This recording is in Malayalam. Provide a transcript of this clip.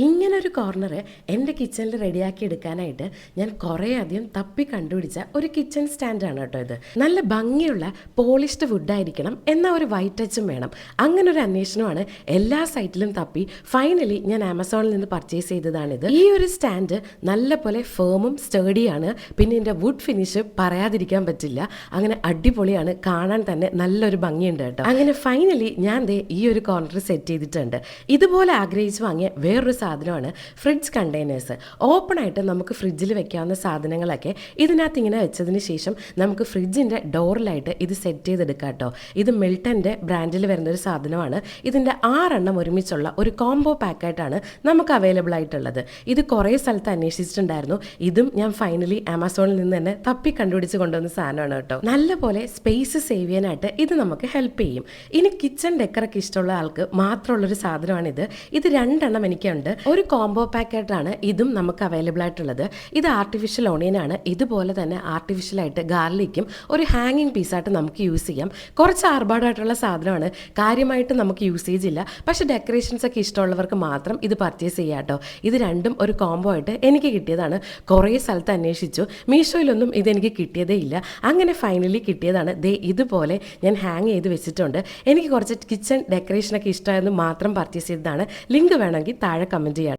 ഇങ്ങനൊരു കോർണർ എൻ്റെ കിച്ചണിൽ റെഡിയാക്കി എടുക്കാനായിട്ട് ഞാൻ കുറേ അധികം തപ്പി കണ്ടുപിടിച്ച ഒരു കിച്ചൺ സ്റ്റാൻഡാണ് കേട്ടോ ഇത്. നല്ല ഭംഗിയുള്ള പോളിഷ്ഡ് വുഡായിരിക്കണം, എന്നാൽ ഒരു വൈറ്റ് ടച്ചും വേണം. അങ്ങനെ ഒരു അന്വേഷണമാണ് എല്ലാ സൈറ്റിലും തപ്പി ഫൈനലി ഞാൻ ആമസോണിൽ നിന്ന് പർച്ചേസ് ചെയ്തതാണിത്. ഈ ഒരു സ്റ്റാൻഡ് നല്ല പോലെ ഫേമും സ്റ്റേഡിയാണ്, പിന്നെ ഇതിൻ്റെ വുഡ് ഫിനിഷ് പറയാതിരിക്കാൻ പറ്റില്ല. അങ്ങനെ അടിപൊളിയാണ്, കാണാൻ തന്നെ നല്ലൊരു ഭംഗിയുണ്ട് കേട്ടോ. അങ്ങനെ ഫൈനലി ഞാൻ ദേ ഈ ഒരു കോർണർ സെറ്റ് ചെയ്തിട്ടുണ്ട്. ഇതുപോലെ ആഗ്രഹിച്ച് വാങ്ങിയ വേറൊരു സാധനമാണ് ഫ്രിഡ്ജ് കണ്ടെയ്നേഴ്സ്. ഓപ്പൺ ആയിട്ട് നമുക്ക് ഫ്രിഡ്ജിൽ വെക്കാവുന്ന സാധനങ്ങളൊക്കെ ഇതിനകത്ത് ഇങ്ങനെ വെച്ചതിന് ശേഷം നമുക്ക് ഫ്രിഡ്ജിൻ്റെ ഡോറിലായിട്ട് ഇത് സെറ്റ് ചെയ്തെടുക്കാം കേട്ടോ. ഇത് മിൽട്ടൻ്റെ ബ്രാൻഡിൽ വരുന്നൊരു സാധനമാണ്. ഇതിൻ്റെ 6 എണ്ണം ഒരുമിച്ചുള്ള ഒരു കോംബോ പാക്കായിട്ടാണ് നമുക്ക് അവൈലബിൾ ആയിട്ടുള്ളത്. ഇത് കുറേ സ്ഥലത്ത് അന്വേഷിച്ചിട്ടുണ്ടായിരുന്നു. ഇതും ഞാൻ ഫൈനലി ആമസോണിൽ നിന്ന് തന്നെ തപ്പി കണ്ടുപിടിച്ച് കൊണ്ടുവന്ന സാധനമാണ് കേട്ടോ. നല്ലപോലെ സ്പേസ് സേവ് ചെയ്യാനായിട്ട് ഇത് നമുക്ക് ഹെൽപ്പ് ചെയ്യും. ഇനി കിച്ചൺ ഡെക്കറൊക്കെ ഇഷ്ടമുള്ള ആൾക്ക് മാത്രമുള്ളൊരു സാധനമാണിത്. ഇത് 2 എണ്ണം എനിക്കുണ്ട്. ഒരു കോംബോ പാക്കറ്റാണ് ഇതും നമുക്ക് അവൈലബിൾ ആയിട്ടുള്ളത്. ഇത് ആർട്ടിഫിഷ്യൽ ഓണിയനാണ്. ഇതുപോലെ തന്നെ ആർട്ടിഫിഷ്യലായിട്ട് ഗാർലിക്കും ഒരു ഹാങ്ങിങ് പീസായിട്ട് നമുക്ക് യൂസ് ചെയ്യാം. കുറച്ച് ആർഭാടമായിട്ടുള്ള സാധനമാണ്, കാര്യമായിട്ട് നമുക്ക് യൂസേജ് ഇല്ല. പക്ഷേ ഡെക്കറേഷൻസ് ഒക്കെ ഇഷ്ടമുള്ളവർക്ക് മാത്രം ഇത് പർച്ചേസ് ചെയ്യാം കേട്ടോ. ഇത് രണ്ടും ഒരു കോംബോ ആയിട്ട് എനിക്ക് കിട്ടിയതാണ്. കുറേ സ്ഥലത്ത് അന്വേഷിച്ചു, മീഷോയിലൊന്നും ഇതെനിക്ക് കിട്ടിയതേ ഇല്ല. അങ്ങനെ ഫൈനലി കിട്ടിയതാണ്. ദേ ഇതുപോലെ ഞാൻ ഹാങ് ചെയ്ത് വെച്ചിട്ടുണ്ട്. എനിക്ക് കുറച്ച് കിച്ചൺ ഡെക്കറേഷനൊക്കെ ഇഷ്ടമായെന്ന് മാത്രം പർച്ചേസ് ചെയ്തതാണ്. ലിങ്ക് വേണമെങ്കിൽ താഴെ കമൻറ്റ് ചെയ്യാം.